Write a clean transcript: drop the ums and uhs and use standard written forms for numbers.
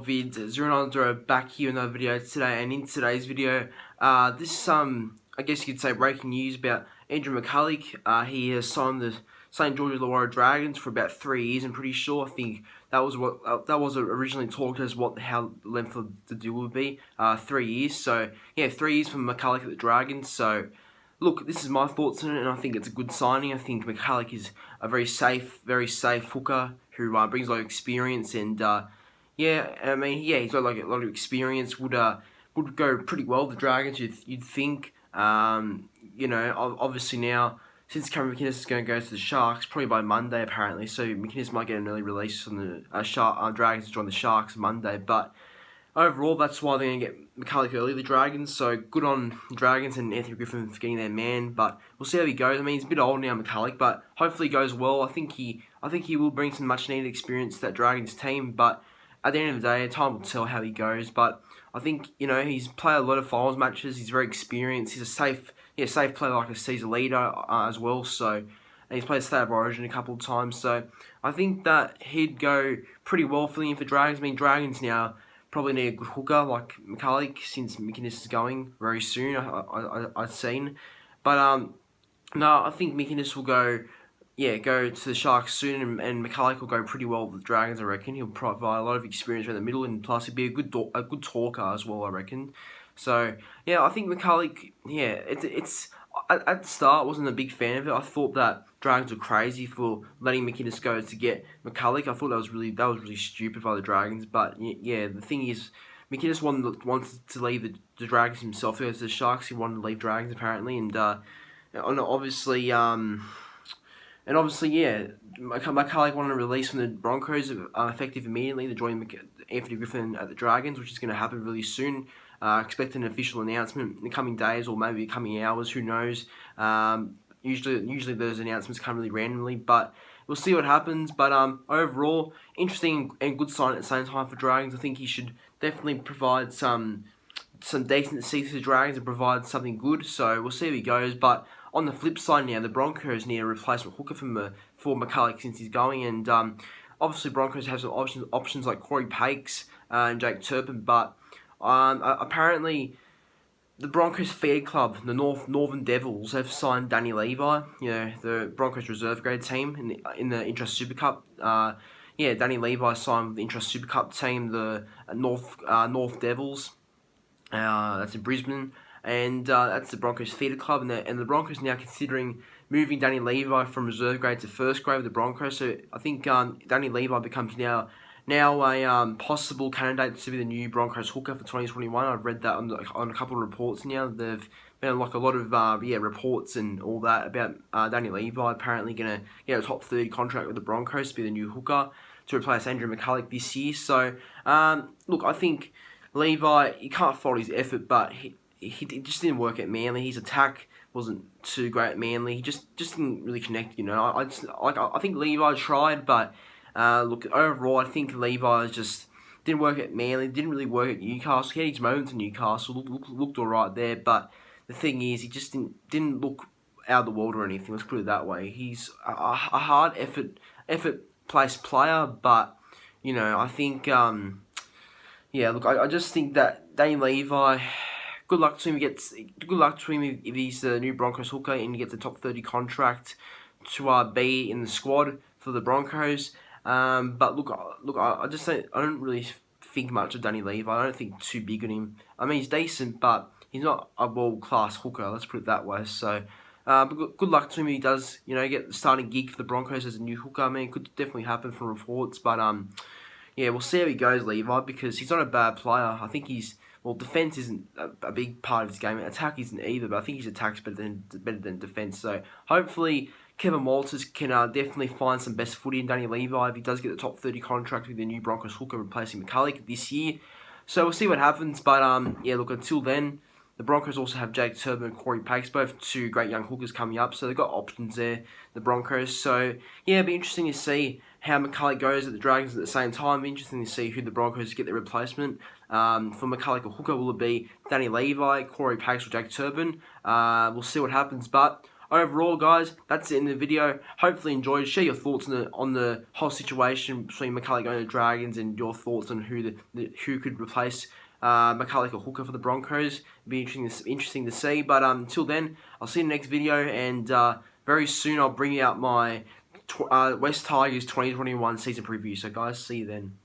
vids? Zeronaldo back here in another video today, and in today's video, this is I guess you could say breaking news about Andrew McCullough. He has signed the St. George's Illawarra Dragons for about 3 years. I'm pretty sure. I think that was what that was originally talked as how the length of the deal would be. 3 years. So yeah, 3 years from McCullough at the Dragons. So look, this is my thoughts on it, and I think it's a good signing. I think McCullough is a very safe hooker who brings a lot of experience, and yeah, I mean, yeah, he's got like a lot of experience. Would go pretty well with the Dragons, you'd think. You know, obviously now, since Cameron McInnes is going to go to the Sharks, probably by Monday apparently, so McInnes might get an early release on the Dragons to join the Sharks Monday, but overall, that's why they're going to get McCullough early, the Dragons, so good on the Dragons and Anthony Griffin for getting their man, but we'll see how he goes. I mean, he's a bit old now, McCullough, but hopefully he goes well. I think he will bring some much-needed experience to that Dragons team, but at the end of the day, time will tell how he goes, but I think, you know, he's played a lot of finals matches, he's very experienced, he's a safe player, like he's a leader as well, so, and he's played State of Origin a couple of times, so I think that he'd go pretty well for the Dragons. I mean, Dragons now probably need a good hooker like McCullough, since McInnes is going very soon, I've seen, but no, I think McInnes will go to the Sharks soon, and McCullough will go pretty well with the Dragons, I reckon. He'll provide a lot of experience around the middle, and plus he'll be a good talker as well, I reckon. So, yeah, I think McCullough, yeah, it's at the start, I wasn't a big fan of it. I thought that Dragons were crazy for letting McInnes go to get McCullough. I thought that was really stupid by the Dragons, but yeah, the thing is, McInnes wanted to leave the Dragons himself to go to the Sharks. He wanted to leave Dragons, apparently, and obviously, yeah, McCullough wanted a release from the Broncos effective immediately to join Anthony Griffin at the Dragons, which is going to happen really soon. Expect an official announcement in the coming days, or maybe coming hours, who knows. Usually those announcements come really randomly, but we'll see what happens. But overall, interesting and good sign at the same time for Dragons. I think he should definitely provide some decency to the Dragons and provide something good, so we'll see how he goes. But on the flip side now, the Broncos need a replacement hooker for McCullough since he's going, and obviously Broncos have some options like Corey Pakes and Jake Turpin, but apparently the Broncos feeder club, the Northern Devils, have signed Danny Levi, you know, the Broncos reserve grade team in the Intra Super Cup. Yeah, Danny Levi signed with the Intra Super Cup team, the North Devils. That's in Brisbane, and that's the Broncos feeder club, and the Broncos now considering moving Danny Levi from reserve grade to first grade with the Broncos. So I think Danny Levi becomes now a possible candidate to be the new Broncos hooker for 2021. I've read that on a couple of reports now. There've been like a lot of reports and all that about Danny Levi apparently going to get a top 30 contract with the Broncos to be the new hooker to replace Andrew McCullough this year. So look, I think Levi, you can't fault his effort, but he just didn't work at Manly. His attack wasn't too great at Manly. He just didn't really connect, you know. I think Levi tried, but look, overall, I think Levi just didn't work at Manly, didn't really work at Newcastle. He had his moments in Newcastle, looked all right there, but the thing is, he just didn't look out of the world or anything. Let's put it that way. He's a hard effort-placed player, but you know, I think yeah, look, I just think that Danny Levi, good luck to him if he's the new Broncos hooker and he gets a top 30 contract to be in the squad for the Broncos. But look, I don't really think much of Danny Levi. I don't think too big on him. I mean, he's decent, but he's not a world-class hooker. Let's put it that way. So, but good luck to him if he does, you know, get the starting gig for the Broncos as a new hooker. I mean, it could definitely happen from reports, but yeah, we'll see how he goes, Levi, because he's not a bad player. I think defense isn't a big part of his game. Attack isn't either, but I think his attack's better than defense. So hopefully Kevin Walters can definitely find some best footy in Danny Levi if he does get the top 30 contract with the new Broncos hooker replacing McCullough this year. So we'll see what happens, but yeah, look, until then, the Broncos also have Jake Turpin and Corey Pakes, both two great young hookers coming up, so they've got options there, the Broncos. So yeah, it'll be interesting to see how McCullough goes at the Dragons at the same time. It'll be interesting to see who the Broncos get their replacement. For McCullough, a hooker, will it be Danny Levi, Corey Pakes, or Jake Turpin? We'll see what happens, but overall, guys, that's it in the video. Hopefully enjoyed. Share your thoughts on the whole situation between McCullough going to Dragons and your thoughts on who could replace McCullough or Hooker for the Broncos. It'd be interesting to see. But until then, I'll see you in the next video, and very soon I'll bring out my West Tigers 2021 season preview. So guys, see you then.